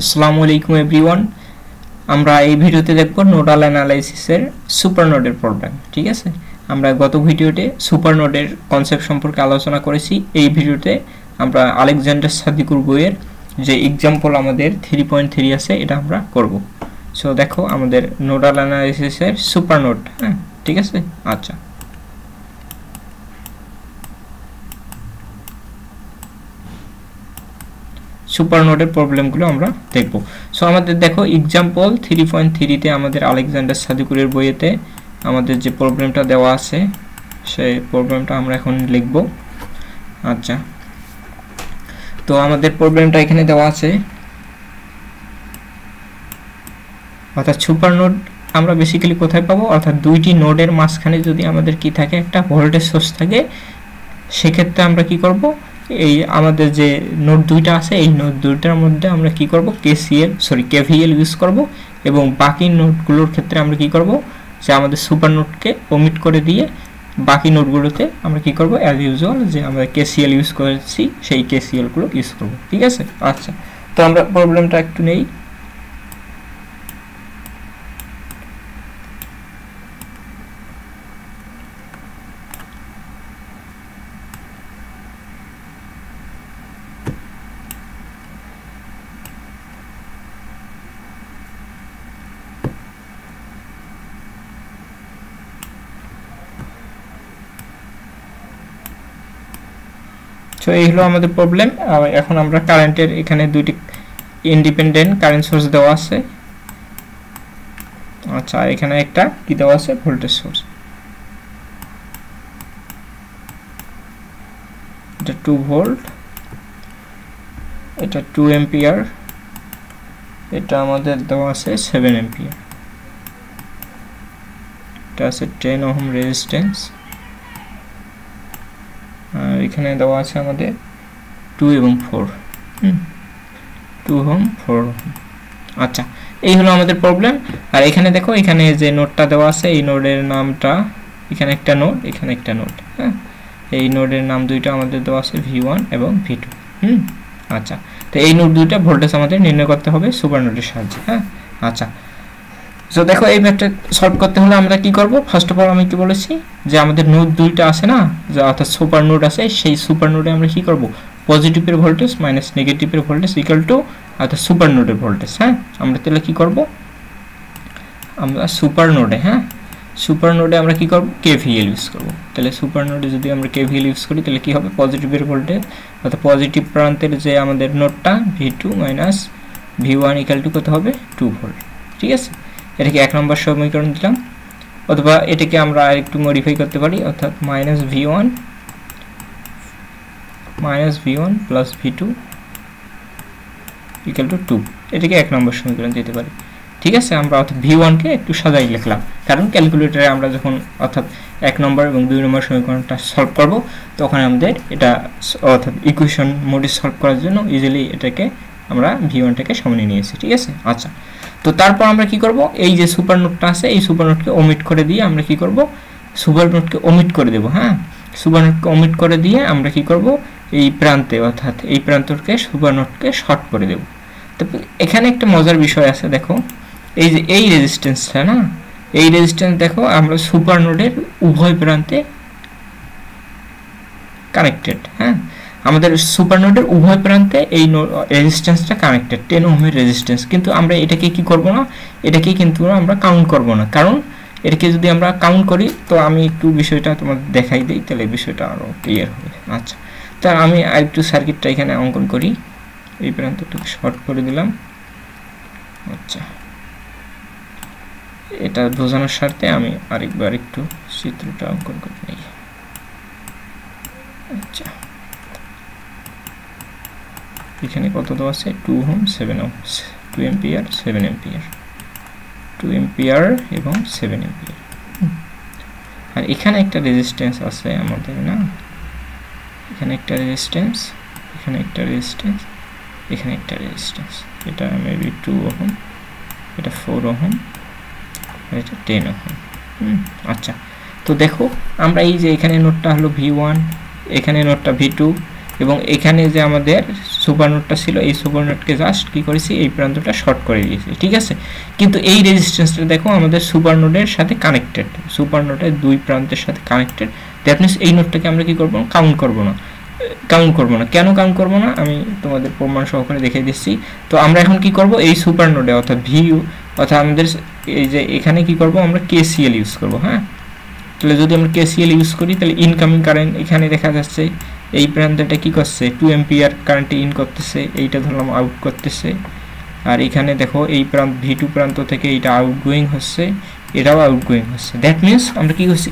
আসসালামু আলাইকুম এভরিওয়ান। আমরা এই ভিডিওতে দেখব নোডাল অ্যানালাইসিসের সুপারনোডের প্রবলেম। ঠিক আছে, আমরা গত ভিডিওতে সুপারনোডের কনসেপ্ট সম্পর্কে আলোচনা করেছি। এই ভিডিওতে আমরা আলেকজান্ডার সাদিকুর বইয়ের যে এক্সাম্পল আমাদের 3.3 আছে এটা আমরা করব। সো দেখো আমাদের নোডাল অ্যানালাইসিসের সুপারনোড। হ্যাঁ, ঠিক আছে। আচ্ছা, সুপারনোডের প্রবলেমগুলো আমরা দেখব। সো আমাদের দেখো এক্সাম্পল 3.3 তে আমাদের আলেকজান্ডার সাদিকুরের বইয়েতে আমাদের যে প্রবলেমটা দেওয়া আছে সেই প্রবলেমটা আমরা এখন লিখব। আচ্ছা, তো আমাদের প্রবলেমটা এখানে দেওয়া আছে, অর্থাৎ সুপারনোড আমরা বেসিক্যালি কোথায় পাবো, অর্থাৎ দুইটি নোডের মাঝখানে যদি আমাদের কি থাকে, একটা ভোল্টেজ সোর্স থাকে, সেক্ষেত্রে আমরা কি করব, এই আমাদের যে নোড দুইটা আছে এই নোড দুইটার মধ্যে আমরা কি করব, কেভিএল ইউজ করব, এবং বাকি নোডগুলোর ক্ষেত্রে আমরা কি করব, যে আমাদের সুপার নোডকে ওমিট করে দিয়ে বাকি নোডগুলোতে আমরা কি করব, অ্যাজ ইউজুয়াল যে আমরা কেসিএল ইউজ করেছি সেই কেসিএল গুলো ইউজ করব। ঠিক আছে। আচ্ছা, তো আমরা প্রবলেমটা একটু নেই। সো এই হলো আমাদের প্রবলেম। এখন আমরা কারেন্টের এখানে দুইটি ইন্ডিপেন্ডেন্ট কারেন্ট সোর্স দেওয়া আছে। আচ্ছা, এখানে একটা কি দেওয়া আছে, ভোল্টেজ সোর্স। এটা 2 ভোল্ট, এটা 2 এম্পিয়ার, এটা আমাদের দেওয়া আছে 7 এম্পিয়ার, এটা আছে 10 ওহম রেজিস্ট্যান্স, আর এখানে দেওয়া আছে আমাদের 2 এবং 4, 2 ওহম 4 ওহম। আচ্ছা, এই হলো আমাদের প্রবলেম। আর এখানে দেখো, এখানে যে নোডটা দেওয়া আছে এই নোডের নামটা, এখানে একটা নোড, এখানে একটা নোড। হ্যাঁ, এই নোডের নাম দুইটা আমাদের দেওয়া আছে V1 এবং V2। আচ্ছা, তো এই নোড দুইটা ভোল্টেজ আমাদের নির্ণয় করতে হবে সুপার নোডের সাহায্যে। হ্যাঁ, আচ্ছা, সো দেখো এই ম্যাথটা সলভ করতে হলে আমরা কি করব, ফার্স্ট অফ অল আমি কি বলেছি যে আমাদের নোড দুইটা আছে না, যে অর্থাৎ সুপার নোড আছে, সেই সুপার নোডে আমরা কি করব, পজিটিভের ভোল্টেজ মাইনাস নেগেটিভের ভোল্টেজ ইকুয়াল টু অর্থাৎ সুপার নোডের ভোল্টেজ। হ্যাঁ, আমরা তাহলে কি করব, আমরা সুপার নোডে, হ্যাঁ সুপার নোডে আমরা কি করব, কেভিএল ইউজ করব। তাহলে সুপার নোডে যদি আমরা কেভিএল ইউজ করি তাহলে কি হবে, পজিটিভের ভোল্টেজ অর্থাৎ পজিটিভ প্রান্তের যে আমাদের নোডটা V2 minus V1 equal to কত হবে, 2 ভোল্ট। ঠিক আছে, এটাকে 1 নম্বর সমীকরণ দিলাম, অথবা এটাকে আমরা আরেকটু মডিফাই করতে পারি, অর্থাৎ minus V1 plus V2 equal to 2, এটাকে 1 নম্বর সমীকরণ দিতে পারি। ঠিক আছে, আমরা অর্থাৎ V1 কে একটু সাজাই লিখলাম, কারণ ক্যালকুলেটরে আমরা যখন অর্থাৎ 1 নম্বর এবং 2 নম্বর সমীকরণটা সলভ করব তখন আমাদের এটা অর্থাৎ ইকুয়েশন মোডে সলভ করার জন্য ইজিলি এটাকে আমরা V1টাকে সামনে নিয়েছি। ঠিক আছে। আচ্ছা, তো তারপর আমরা কি করব, এই যে সুপার নোডটা আছে এই সুপার নোডকে ওমিট করে দিয়ে আমরা কি করব, সুপার নোডকে ওমিট করে দেব। হ্যাঁ, সুপার নোডকে ওমিট করে দিয়ে আমরা কি করব, এই প্রান্তে অর্থাৎ এই প্রান্তকে সুপার নোডকে শর্ট করে দেব। তো এখানে একটা মজার বিষয় আছে, দেখো এই যে এই রেজিস্ট্যান্সটা না, এই রেজিস্ট্যান্স দেখো আমরা সুপার নোডের উভয় প্রান্তে কানেক্টেড। হ্যাঁ, আমাদের সুপার নোডের উভয় প্রান্তে এই রেজিস্ট্যান্সটা কানেক্টেড, 10 ওহমের রেজিস্ট্যান্স, কিন্তু আমরা এটাকে কি করব না, এটাকে কিন্তু আমরা কাউন্ট করব না, কারণ এটাকে যদি আমরা কাউন্ট করি, তো আমি একটু বিষয়টা তোমাদের দেখাই দিই, তাহলে বিষয়টা আরো ক্লিয়ার হবে। আচ্ছা, তা আমি আরেকটু সার্কিটটা এখানে অঙ্কন করি, এই প্রান্তটাকে শর্ট করে দিলাম। আচ্ছা, এটা বোঝানোর স্বার্থে আমি আরেকবার একটু চিত্রটা অঙ্কন করে নিই। আচ্ছা, এখানে কত দেওয়া আছে, 2 ohm 7 ohm, 2 ampere 7 ampere, 2 ampere এবং 7 এম্পিয়ার। আর এখানে একটা রেজিস্ট্যান্স আছে আমাদের না, এখানে একটা রেজিস্ট্যান্স, এখানে একটা রেজিস্ট্যান্স, এখানে একটা রেজিস্ট্যান্স, এটা মেবি 2 ওহম, এটা 4 ওহম, আর এটা 10 ওহম। আচ্ছা, তো দেখো আমরা এই যে এখানে নোডটা হলো V1, এখানে নোডটা V2, এবং এখানে যে আমাদের সুপারনোডটা ছিল, এই সুপারনোডকে জাস্ট কি করেছি, এই প্রান্তটা শর্ট করে দিয়েছি, ঠিক আছে। কিন্তু এই রেজিস্ট্যান্সটা দেখো আমাদের সুপারনোডের সাথে কানেক্টেড, সুপারনোডের দুই প্রান্তের সাথে কানেক্টেড। দ্যাট মিনস এই নোডটাকে আমরা কি করব, কাউন্ট করব না। কেন কাউন্ট করব না আমি তোমাদের প্রমাণ সহকারে দেখিয়ে দিচ্ছি। তো আমরা এখন কি করব, এই সুপারনোডে অর্থাৎ ভিইউ অর্থাৎ আমাদের এই যে এখানে কি করব, আমরা কেসিএল ইউজ করব। হ্যাঁ, তাহলে যদি আমরা কেসিএল ইউজ করি তাহলে ইনকামিং কারেন্ট এখানে দেখা যাচ্ছে এই প্রান্তটা কি করছে, 2 অ্যাম্পিয়ার কারেন্ট ইন করতেছে, এইটা ধরলাম আউট করতেছে। আর এখানে দেখো এই প্রান্ত ভি2 প্রান্ত থেকে এইটা আউটগোয়িং হচ্ছে, এটাও আউটগোয়িং হচ্ছে। দ্যাট মিনস আমরা কি করছি,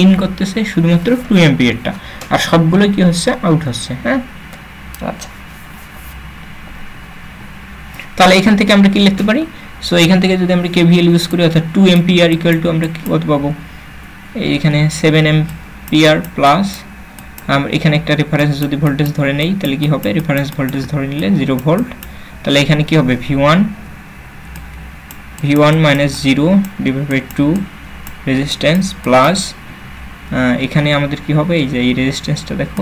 ইন করতেছে শুধুমাত্র 2 অ্যাম্পিয়ারটা, আর সবগুলো কি হচ্ছে, আউট হচ্ছে। হ্যাঁ, আচ্ছা, তাহলে এখান থেকে আমরা কি লিখতে পারি, সো এখান থেকে যদি আমরা কেভিএল ইউজ করি অর্থাৎ 2 অ্যাম্পিয়ার ইকুয়াল টু আমরা কত পাবো, এইখানে 7 অ্যাম্পিয়ার প্লাস আমরা এখানে একটা রেফারেন্স যদি ভোল্টেজ ধরে নেই তাহলে কি হবে, রেফারেন্স ভোল্টেজ ধরে নিলে 0 ভোল্ট, তাহলে এখানে কি হবে V1 minus 0 divide by 2 resistance plus এখানে আমাদের কি হবে, এই যে এই রেজিস্ট্যান্সটা দেখো,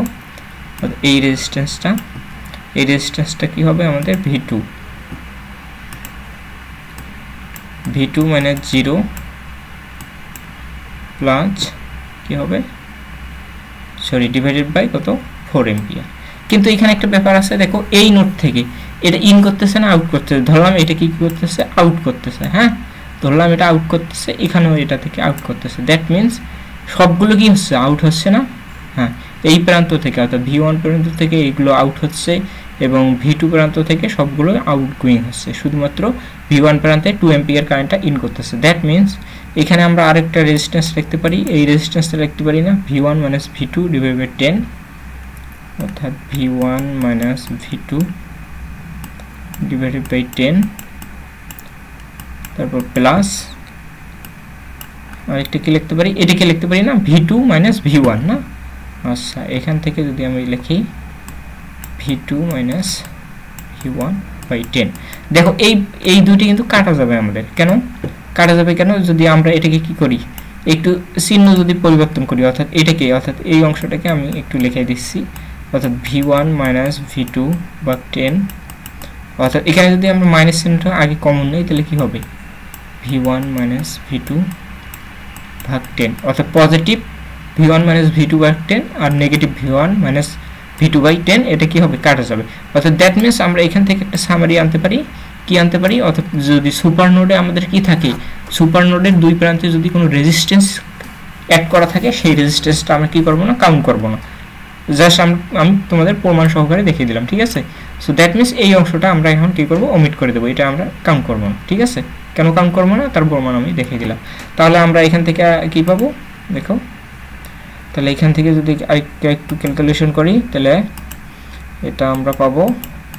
এই রেজিস্ট্যান্সটা কি হবে আমাদের V2 মাইনাস 0 প্লাস কি হবে, সরি ডিভাইডেড বাই কত 4 এম্পিয়ার। কিন্তু এখানে একটা ব্যাপার আছে দেখো, এই নোড থেকে এটা ইন করতেছে না আউট করতেছে, ধরলাম এটা কি করতেছে, আউট করতেছে। হ্যাঁ, ধরলাম এটা আউট করতেছে, এখানেও এটা থেকে আউট করতেছে। দ্যাট মিনস সবগুলো কি হচ্ছে, আউট হচ্ছে না। হ্যাঁ, এই প্রান্ত থেকে অর্থাৎ V1 প্রান্ত থেকে এইগুলো আউট হচ্ছে এবং V2 প্রান্ত থেকে সবগুলো আউটগোয়িং হচ্ছে, শুধুমাত্র V1 প্রান্তে 2 অ্যাম্পিয়ার কারেন্টটা ইন করতেছে। দ্যাট মিনস এখানে আমরা আরেকটা রেজিস্ট্যান্স লিখতে পারি, এই রেজিস্ট্যান্সটা লিখতে পারি না, V1 minus V2 divide by 10 অর্থাৎ V1 minus V2 divided by 10, তারপর প্লাস আরেকটা কি লিখতে পারি, এটাকে লিখতে পারি না V2 মাইনাস V1 না। আচ্ছা, এখান থেকে যদি আমি লিখি V2 মাইনাস V1 বাই 10, দেখো এই দুটি কিন্তু কাটা যাবে আমাদের। কেন কাটা যাবে, কেন, যদি আমরা এটাকে কি করি, একটু চিহ্ন যদি পরিবর্তন করি অর্থাৎ এটাকে অর্থাৎ এই অংশটাকে আমি একটু লিখে দিচ্ছি অর্থাৎ V1 মাইনাস V2 বা 10, অর্থাৎ এখানে যদি আমরা মাইনাস চিহ্নটা আগে কমন নেই তাহলে কি হবে, V1 মাইনাস V2 ভাগ 10 অর্থাৎ পজিটিভ V1 মাইনাস V2 ভাগ 10 আর negative V1 minus V2 by 10, এটা কি হবে, কাটা যাবে। অর্থাৎ দ্যাট মিনস আমরা এখান থেকে একটা সামারি আনতে পারি, কি আনতে পারি, অর্থাৎ যদি সুপারনোডে আমাদের কি থাকে, সুপারনোডের দুই প্রান্তে যদি কোনো রেজিস্ট্যান্স অ্যাড করা থাকে সেই রেজিস্ট্যান্সটা আমরা কি করব না, কাউন্ট করব না, জাস্ট আমি তোমাদের প্রমাণ সহকারে দেখিয়ে দিলাম, ঠিক আছে। সো দ্যাট মিনস এই অংশটা আমরা এখন কি করব, ওমিট করে দেবো, এটা আমরা কাউন্ট করব না, ঠিক আছে। কেন কাউন্ট করব না তার প্রমাণ আমি দেখিয়ে দিলাম। তাহলে আমরা এখান থেকে কি পাবো দেখো, তাহলে এখান থেকে যদি একটু ক্যালকুলেশন করি তাহলে এটা আমরা পাবো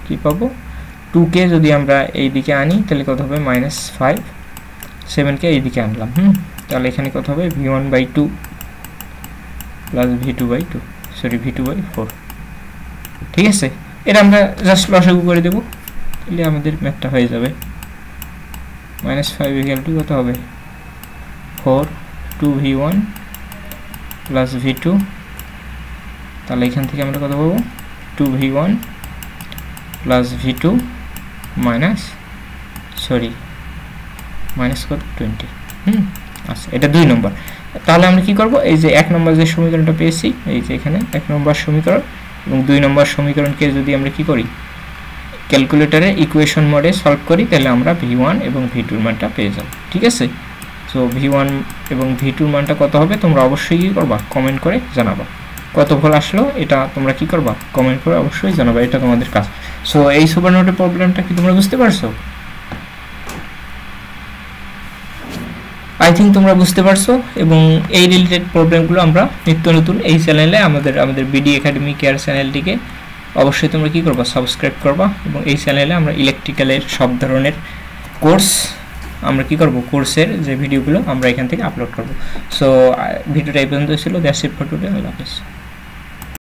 কি পাবো, 2কে যদি আমরা এই দিকে আনি তাহলে কত হবে -5, 7কে এই দিকে আনলাম। তাহলে এখানে কত হবে V1 by 2 plus V2 by 2, sorry V2 by 4, ঠিক আছে। এটা আমরা জাস্ট লসাগু করে দেব, তাহলে আমাদের ম্যাথটা হয়ে যাবে -5 ইকুয়াল টু কত হবে 4 2V1 প্লাস V2, তাহলে এখান থেকে আমরা কত পাবো 2V1 প্লাস V2 মাইনাস কত 20। আচ্ছা, এটা 2 নম্বর। তাহলে আমরা কি করব, এই যে 1 নম্বর যে সমীকরণটা পেয়েছি, এই যে এখানে 1 নম্বর সমীকরণ এবং 2 নম্বর সমীকরণকে যদি আমরা কি করি, ক্যালকুলেটরে ইকুয়েশন মোডে সলভ করি, তাহলে আমরা V1 এবং V2 এর মানটা পেয়ে যাব, ঠিক আছে। সো V1 এবং V2 এর মানটা কত হবে তোমরা অবশ্যই কি করবা, কমেন্ট করে জানাবা। কত ভুল আসলো এটা তোমরা কি করবা, কমেন্ট করে অবশ্যই জানাবা, এটা তোমাদের কাজ। সো এই সুপারনোডের প্রবলেমটা কি তোমরা বুঝতে পারছো? আই থিঙ্ক তোমরা বুঝতে পারছো, এবং এই রিলেটেড প্রবলেমগুলো আমরা নিত্য নতুন এই চ্যানেলে আমাদের বিডি একাডেমি কেয়ার চ্যানেলটিকে অবশ্যই তোমরা কি করবা, সাবস্ক্রাইব করবা, এবং এই চ্যানেলে আমরা ইলেকট্রিক্যালের সব ধরনের কোর্স আমরা কি করব, কোর্সের যে ভিডিওগুলো আমরা এখান থেকে আপলোড করব। সো ভিডিওটা এই পর্যন্ত ছিল, দ্যাটস ইট ফর টুডে, আল্লাহ হাফেজ।